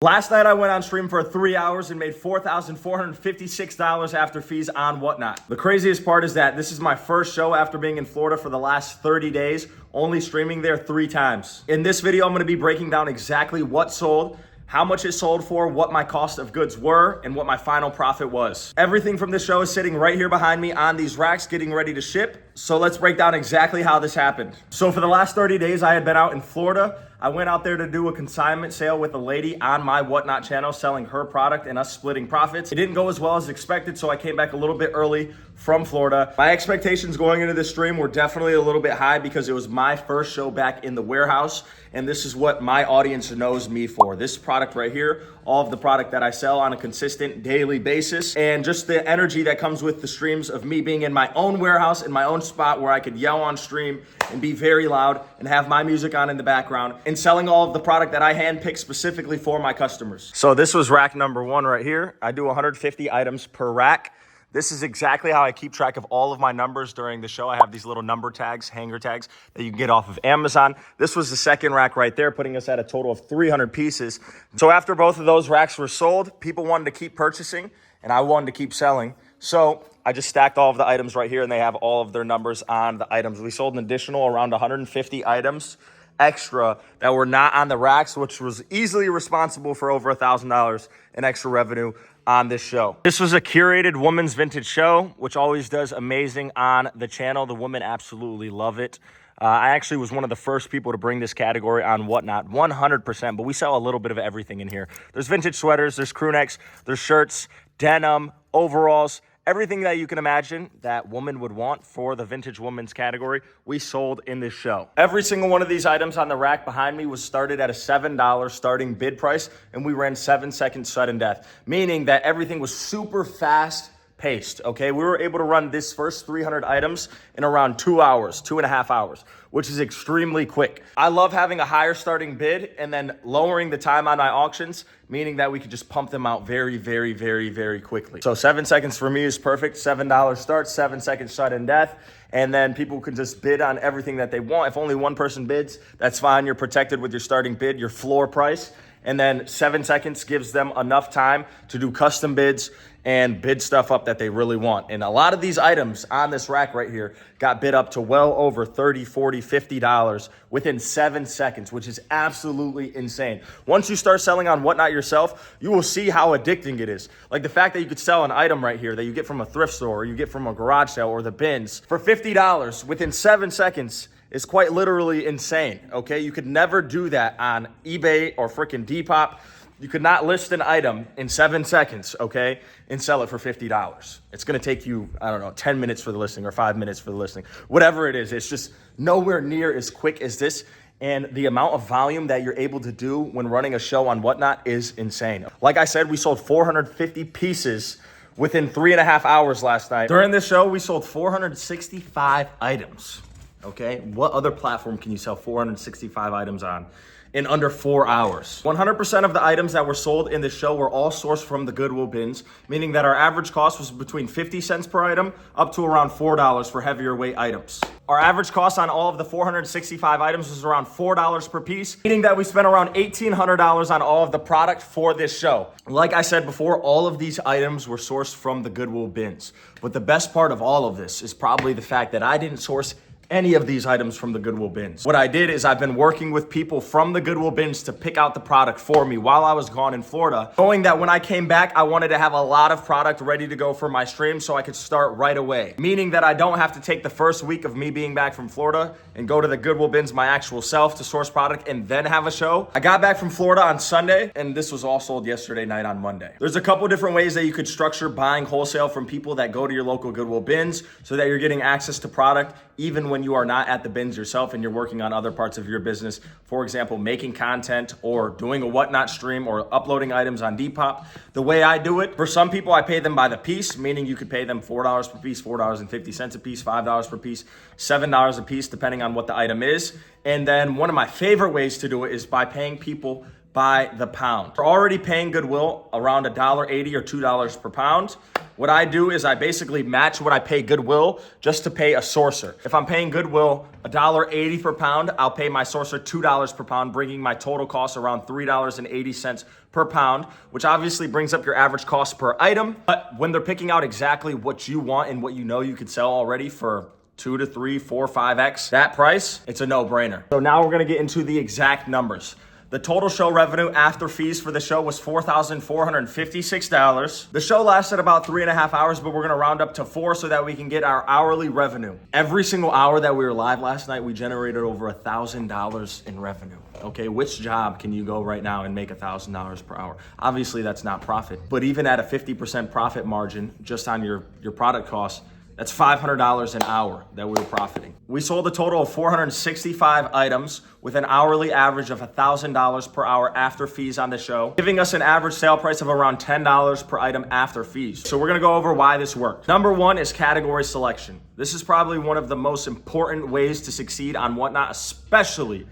Last night I went on stream for 3 hours and made $4,456 after fees on Whatnot. The craziest part is that this is my first show after being in Florida for the last 30 days, only streaming there 3 times. In this video, I'm gonna be breaking down exactly what sold, how much it sold for, what my cost of goods were, and what my final profit was. Everything from this show is sitting right here behind me on these racks getting ready to ship. So let's break down exactly how this happened. So for the last 30 days, I had been out in Florida. I went out there to do a consignment sale with a lady on my Whatnot channel selling her product and us splitting profits. It didn't go as well as expected, so I came back a little bit early from Florida. My expectations going into this stream were definitely a little bit high because it was my first show back in the warehouse, and this is what my audience knows me for. This product right here, all of the product that I sell on a consistent daily basis, and just the energy that comes with the streams of me being in my own warehouse, in my own spot where I could yell on stream and be very loud and have my music on in the background and selling all of the product that I handpick specifically for my customers. So this was rack number 1 right here. I do 150 items per rack. This is exactly how I keep track of all of my numbers during the show. I have these little number tags, hanger tags that you can get off of Amazon. This was the second rack right there, putting us at a total of 300 pieces. So after both of those racks were sold, people wanted to keep purchasing and I wanted to keep selling. So I just stacked all of the items right here and they have all of their numbers on the items. We sold an additional around 150 items extra that were not on the racks, which was easily responsible for over $1,000 in extra revenue on this show. This was a curated women's vintage show, which always does amazing on the channel. The women absolutely love it. I actually was one of the first people to bring this category on Whatnot, 100%, but we sell a little bit of everything in here. There's vintage sweaters, there's crew necks, there's shirts, denim, overalls, everything that you can imagine that woman would want for the vintage women's category, we sold in this show. Every single one of these items on the rack behind me was started at a $7 starting bid price, and we ran 7-second sudden death, meaning that everything was super fast paced, okay? We were able to run this first 300 items in around 2 hours, 2.5 hours, which is extremely quick. I love having a higher starting bid and then lowering the time on my auctions, meaning that we could just pump them out very, very, very, very quickly. So 7 seconds for me is perfect. $7 start, 7-second sudden death. And then people can just bid on everything that they want. If only one person bids, that's fine. You're protected with your starting bid, your floor price. And then 7 seconds gives them enough time to do custom bids and bid stuff up that they really want. And a lot of these items on this rack right here got bid up to well over $30, $40, $50 within 7 seconds, which is absolutely insane. Once you start selling on Whatnot yourself, you will see how addicting it is. Like the fact that you could sell an item right here that you get from a thrift store or you get from a garage sale or the bins for $50 within 7 seconds is quite literally insane, okay? You could never do that on eBay or freaking Depop. You could not list an item in 7 seconds, okay, and sell it for $50. It's gonna take you, I don't know, 10 minutes for the listing or 5 minutes for the listing. Whatever it is, it's just nowhere near as quick as this. And the amount of volume that you're able to do when running a show on Whatnot is insane. Like I said, we sold 450 pieces within 3.5 hours last night. During this show, we sold 465 items. Okay, what other platform can you sell 465 items on in under 4 hours? 100% of the items that were sold in the show were all sourced from the Goodwill bins, meaning that our average cost was between 50 cents per item up to around $4 for heavier weight items. Our average cost on all of the 465 items was around $4 per piece, meaning that we spent around $1,800 on all of the product for this show. Like I said before, all of these items were sourced from the Goodwill bins. But the best part of all of this is probably the fact that I didn't source any of these items from the Goodwill bins. What I did is I've been working with people from the Goodwill bins to pick out the product for me while I was gone in Florida, knowing that when I came back, I wanted to have a lot of product ready to go for my stream so I could start right away. Meaning that I don't have to take the first week of me being back from Florida and go to the Goodwill bins my actual self to source product and then have a show. I got back from Florida on Sunday and this was all sold yesterday night on Monday. There's a couple different ways that you could structure buying wholesale from people that go to your local Goodwill bins so that you're getting access to product even when you are not at the bins yourself and you're working on other parts of your business. For example, making content or doing a Whatnot stream or uploading items on Depop. The way I do it, for some people, I pay them by the piece, meaning you could pay them $4 per piece, $4.50 a piece, $5 per piece, $7 a piece, depending on what the item is. And then one of my favorite ways to do it is by paying people by the pound. We're already paying Goodwill around $1.80 or $2 per pound. What I do is I basically match what I pay Goodwill just to pay a sourcer. If I'm paying Goodwill $1.80 per pound, I'll pay my sourcer $2 per pound, bringing my total cost around $3.80 per pound, which obviously brings up your average cost per item. But when they're picking out exactly what you want and what you know you could sell already for 2 to 3, 4, 5x that price, it's a no-brainer. So now we're gonna get into the exact numbers. The total show revenue after fees for the show was $4,456. The show lasted about 3.5 hours, but we're gonna round up to 4 so that we can get our hourly revenue. Every single hour that we were live last night, we generated over $1,000 in revenue. Okay, which job can you go right now and make $1,000 per hour? Obviously that's not profit, but even at a 50% profit margin just on your product costs, that's $500 an hour that we were profiting. We sold a total of 465 items with an hourly average of $1,000 per hour after fees on the show, giving us an average sale price of around $10 per item after fees. So we're gonna go over why this worked. Number one is category selection. This is probably one of the most important ways to succeed on Whatnot, especially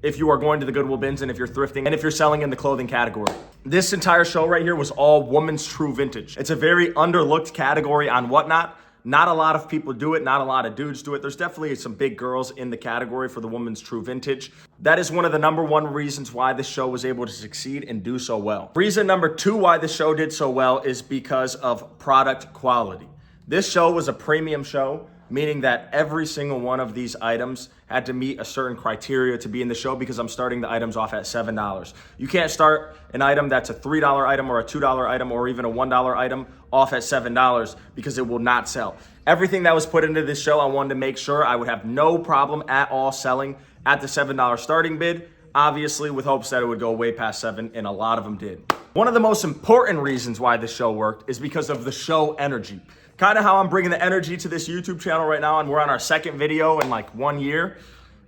if you are going to the Goodwill bins and if you're thrifting and if you're selling in the clothing category. This entire show right here was all women's true vintage. It's a very underlooked category on Whatnot. Not a lot of people do it. Not a lot of dudes do it. There's definitely some big girls in the category for the woman's true vintage. That is one of the number one reasons why this show was able to succeed and do so well. Reason number two why the show did so well is because of product quality. This show was a premium show, meaning that every single one of these items had to meet a certain criteria to be in the show because I'm starting the items off at $7. You can't start an item that's a $3 item or a $2 item or even a $1 item off at $7 because it will not sell. Everything that was put into this show, I wanted to make sure I would have no problem at all selling at the $7 starting bid, obviously with hopes that it would go way past $7, and a lot of them did. One of the most important reasons why this show worked is because of the show energy. Kind of how I'm bringing the energy to this YouTube channel right now, and we're on our second video in like 1 year.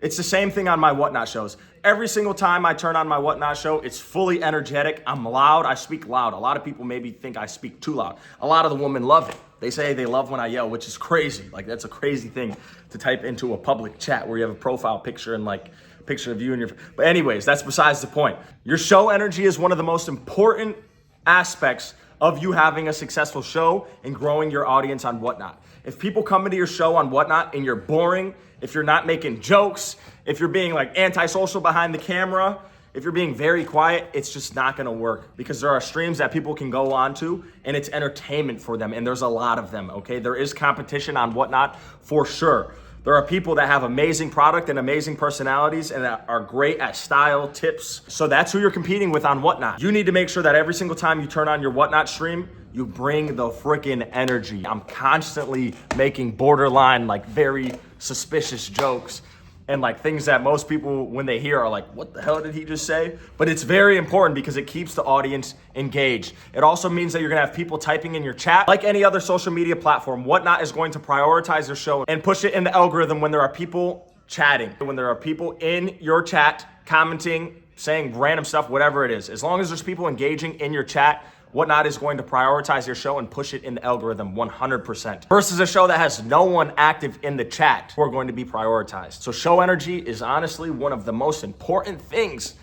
It's the same thing on my Whatnot shows. Every single time I turn on my Whatnot show, it's fully energetic. I'm loud, I speak loud. A lot of people maybe think I speak too loud. A lot of the women love it. They say they love when I yell, which is crazy. Like that's a crazy thing to type into a public chat where you have a profile picture and like picture of you and your, but anyways, that's besides the point. Your show energy is one of the most important aspects of you having a successful show and growing your audience on Whatnot. If people come into your show on Whatnot and you're boring, if you're not making jokes, if you're being like antisocial behind the camera, if you're being very quiet, it's just not gonna work because there are streams that people can go on to and it's entertainment for them, and there's a lot of them, okay? There is competition on Whatnot for sure. There are people that have amazing product and amazing personalities and that are great at style, tips. So that's who you're competing with on Whatnot. You need to make sure that every single time you turn on your Whatnot stream, you bring the freaking energy. I'm constantly making borderline, like very suspicious jokes and like things that most people, when they hear, are like, what the hell did he just say? But it's very important because it keeps the audience engaged. It also means that you're gonna have people typing in your chat. Like any other social media platform, Whatnot is going to prioritize your show and push it in the algorithm when there are people chatting, when there are people in your chat commenting, saying random stuff, whatever it is. As long as there's people engaging in your chat, Whatnot is going to prioritize your show and push it in the algorithm 100%. Versus a show that has no one active in the chat who are going to be prioritized. So show energy is honestly one of the most important things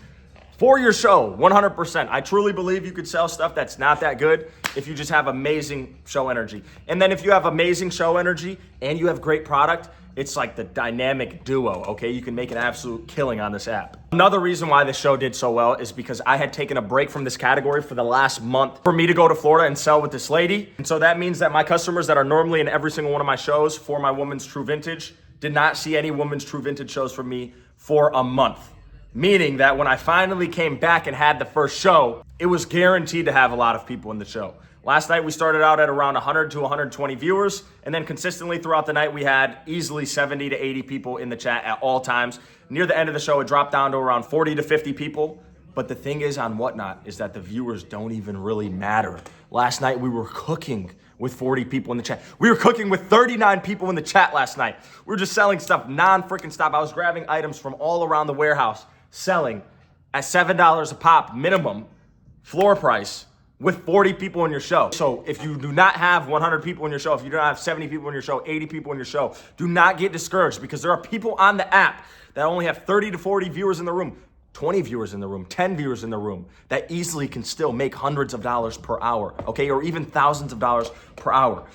for your show, 100%. I truly believe you could sell stuff that's not that good if you just have amazing show energy. And then if you have amazing show energy and you have great product, it's like the dynamic duo, okay? You can make an absolute killing on this app. Another reason why this show did so well is because I had taken a break from this category for the last month for me to go to Florida and sell with this lady. And so that means that my customers that are normally in every single one of my shows for my Woman's True Vintage did not see any Woman's True Vintage shows from me for a month. Meaning that when I finally came back and had the first show, it was guaranteed to have a lot of people in the show. Last night, we started out at around 100 to 120 viewers, and then consistently throughout the night, we had easily 70 to 80 people in the chat at all times. Near the end of the show, it dropped down to around 40 to 50 people. But the thing is on Whatnot is that the viewers don't even really matter. Last night, we were cooking with 40 people in the chat. We were cooking with 39 people in the chat last night. We were just selling stuff non-freaking stop. I was grabbing items from all around the warehouse, selling at $7 a pop minimum floor price, with 40 people in your show. So if you do not have 100 people in your show, if you do not have 70 people in your show, 80 people in your show, do not get discouraged because there are people on the app that only have 30 to 40 viewers in the room. 20 viewers in the room, 10 viewers in the room that easily can still make hundreds of dollars per hour, okay? Or even thousands of dollars per hour.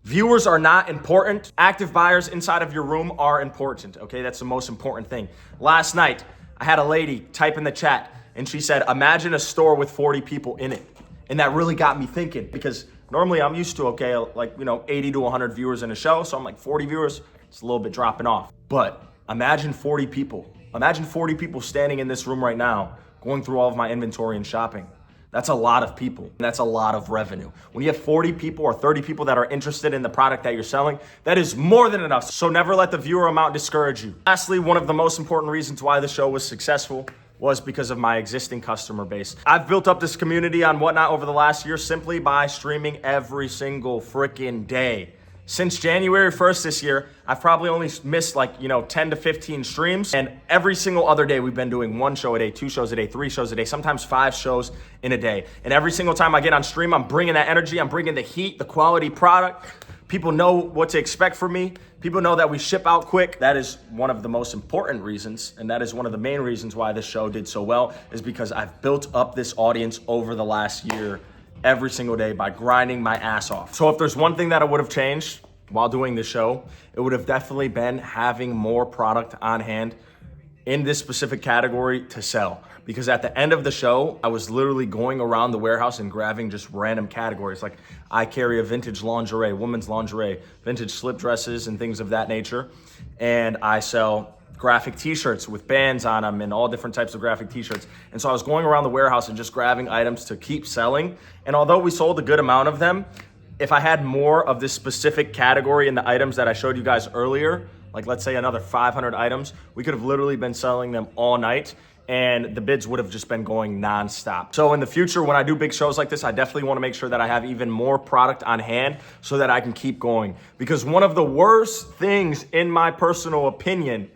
Viewers are not important. Active buyers inside of your room are important, okay? That's the most important thing. Last night, I had a lady type in the chat and she said, imagine a store with 40 people in it. And that really got me thinking, because normally I'm used to, okay, like, 80 to 100 viewers in a show. So I'm like 40 viewers, it's a little bit dropping off. But imagine 40 people. Imagine 40 people standing in this room right now, going through all of my inventory and shopping. That's a lot of people. That's a lot of revenue. When you have 40 people or 30 people that are interested in the product that you're selling, that is more than enough. So never let the viewer amount discourage you. Lastly, one of the most important reasons why the show was successful was because of my existing customer base. I've built up this community on Whatnot over the last year simply by streaming every single freaking day. Since January 1st this year, I've probably only missed 10 to 15 streams. And every single other day, we've been doing 1 show a day, 2 shows a day, 3 shows a day, sometimes 5 shows in a day. And every single time I get on stream, I'm bringing that energy, I'm bringing the heat, the quality product. People know what to expect from me. People know that we ship out quick. That is one of the most important reasons, and that is one of the main reasons why this show did so well, is because I've built up this audience over the last year every single day by grinding my ass off. So if there's one thing that I would have changed while doing the show, it would have definitely been having more product on hand in this specific category to sell. Because at the end of the show, I was literally going around the warehouse and grabbing just random categories. Like I carry a vintage lingerie, women's lingerie, vintage slip dresses and things of that nature. And I sell graphic t-shirts with bands on them and all different types of graphic t-shirts. And so I was going around the warehouse and just grabbing items to keep selling. And although we sold a good amount of them, if I had more of this specific category in the items that I showed you guys earlier, like let's say another 500 items, we could have literally been selling them all night and the bids would have just been going nonstop. So in the future, when I do big shows like this, I definitely want to make sure that I have even more product on hand so that I can keep going. Because one of the worst things, in my personal opinion,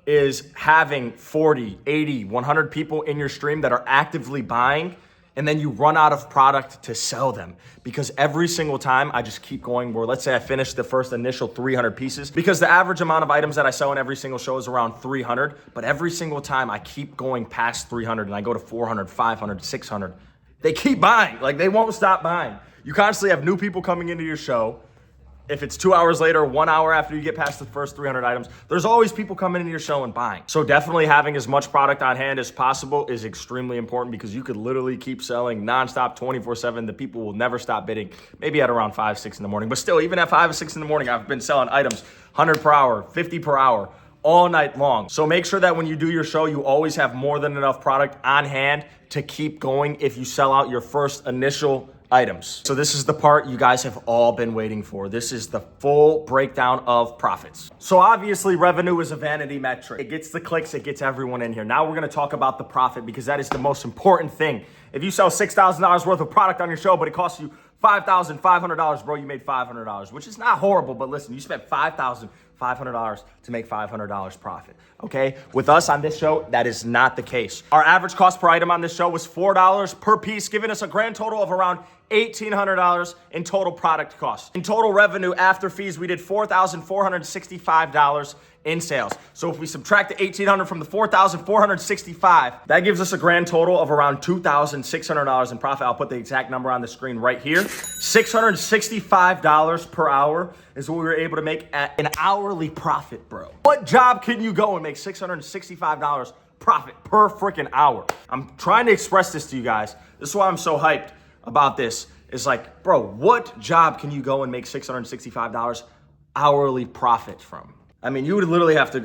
is having 40, 80, 100 people in your stream that are actively buying, and then you run out of product to sell them. Because every single time I just keep going, where let's say I finish the first initial 300 pieces, because the average amount of items that I sell in every single show is around 300, but every single time I keep going past 300 and I go to 400, 500, 600, they keep buying, like they won't stop buying. You constantly have new people coming into your show. If it's 2 hours later, 1 hour after you get past the first 300 items, there's always people coming into your show and buying. So definitely having as much product on hand as possible is extremely important, because you could literally keep selling nonstop 24/7. The people will never stop bidding, maybe at around 5, 6 in the morning. But still, even at 5 or 6 in the morning, I've been selling items 100 per hour, 50 per hour, all night long. So make sure that when you do your show, you always have more than enough product on hand to keep going if you sell out your first initial items. So this is the part you guys have all been waiting for. This is the full breakdown of profits. So obviously revenue is a vanity metric. It gets the clicks, it gets everyone in here. Now we're gonna talk about the profit, because that is the most important thing. If you sell $6,000 worth of product on your show, but it costs you $5,500, bro, you made $500, which is not horrible, but listen, you spent $5,500 to make $500 profit, okay? With us on this show, that is not the case. Our average cost per item on this show was $4 per piece, giving us a grand total of around $1,800 in total product costs. In total revenue after fees, we did $4,465 in sales. So if we subtract the $1,800 from the $4,465, that gives us a grand total of around $2,600 in profit. I'll put the exact number on the screen right here. $665 per hour is what we were able to make at an hourly profit, bro. What job can you go and make $665 profit per freaking hour? I'm trying to express this to you guys. This is why I'm so hyped about this. Is like, bro, what job can you go and make $665 hourly profit from? I mean, you would literally have to,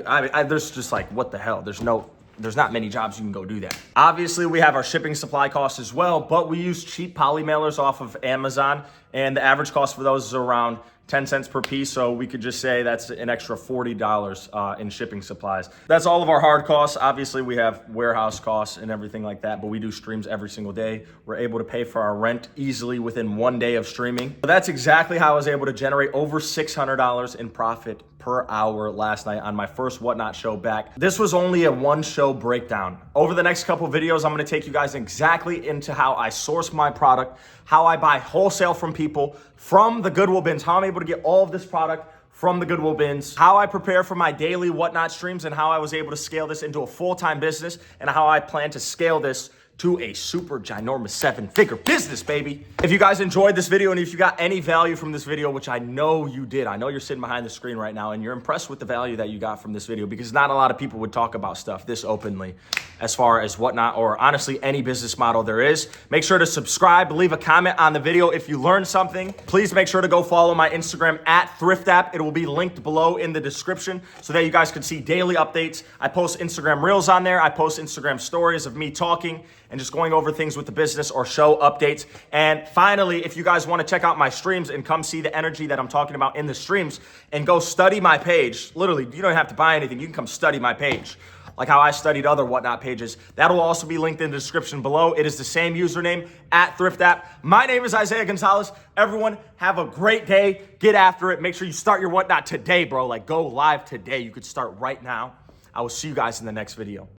there's just like, what the hell? There's not many jobs you can go do that. Obviously, we have our shipping supply costs as well, but we use cheap poly mailers off of Amazon, and the average cost for those is around 10 cents per piece. So we could just say that's an extra $40 in shipping supplies. That's all of our hard costs. Obviously, we have warehouse costs and everything like that, but we do streams every single day. We're able to pay for our rent easily within 1 day of streaming. But that's exactly how I was able to generate over $600 in profit per hour last night on my first Whatnot show back. This was only a 1 show breakdown. Over the next couple videos, I'm gonna take you guys exactly into how I source my product, how I buy wholesale from people, from the Goodwill bins, how I'm able to get all of this product from the Goodwill bins, how I prepare for my daily Whatnot streams, and how I was able to scale this into a full-time business, and how I plan to scale this to a super ginormous 7-figure business, baby. If you guys enjoyed this video and if you got any value from this video, which I know you did, I know you're sitting behind the screen right now and you're impressed with the value that you got from this video, because not a lot of people would talk about stuff this openly as far as Whatnot, or honestly any business model there is. Make sure to subscribe, leave a comment on the video if you learned something. Please make sure to go follow my Instagram at ThriftApp. It will be linked below in the description so that you guys can see daily updates. I post Instagram Reels on there. I post Instagram stories of me talking and just going over things with the business or show updates. And finally, if you guys want to check out my streams and come see the energy that I'm talking about in the streams and go study my page, literally, you don't have to buy anything. You can come study my page, like how I studied other Whatnot pages. That'll also be linked in the description below. It is the same username at ThriftApp. My name is Isaiah Gonzalez. Everyone, have a great day. Get after it. Make sure you start your Whatnot today, bro. Like, go live today. You could start right now. I will see you guys in the next video.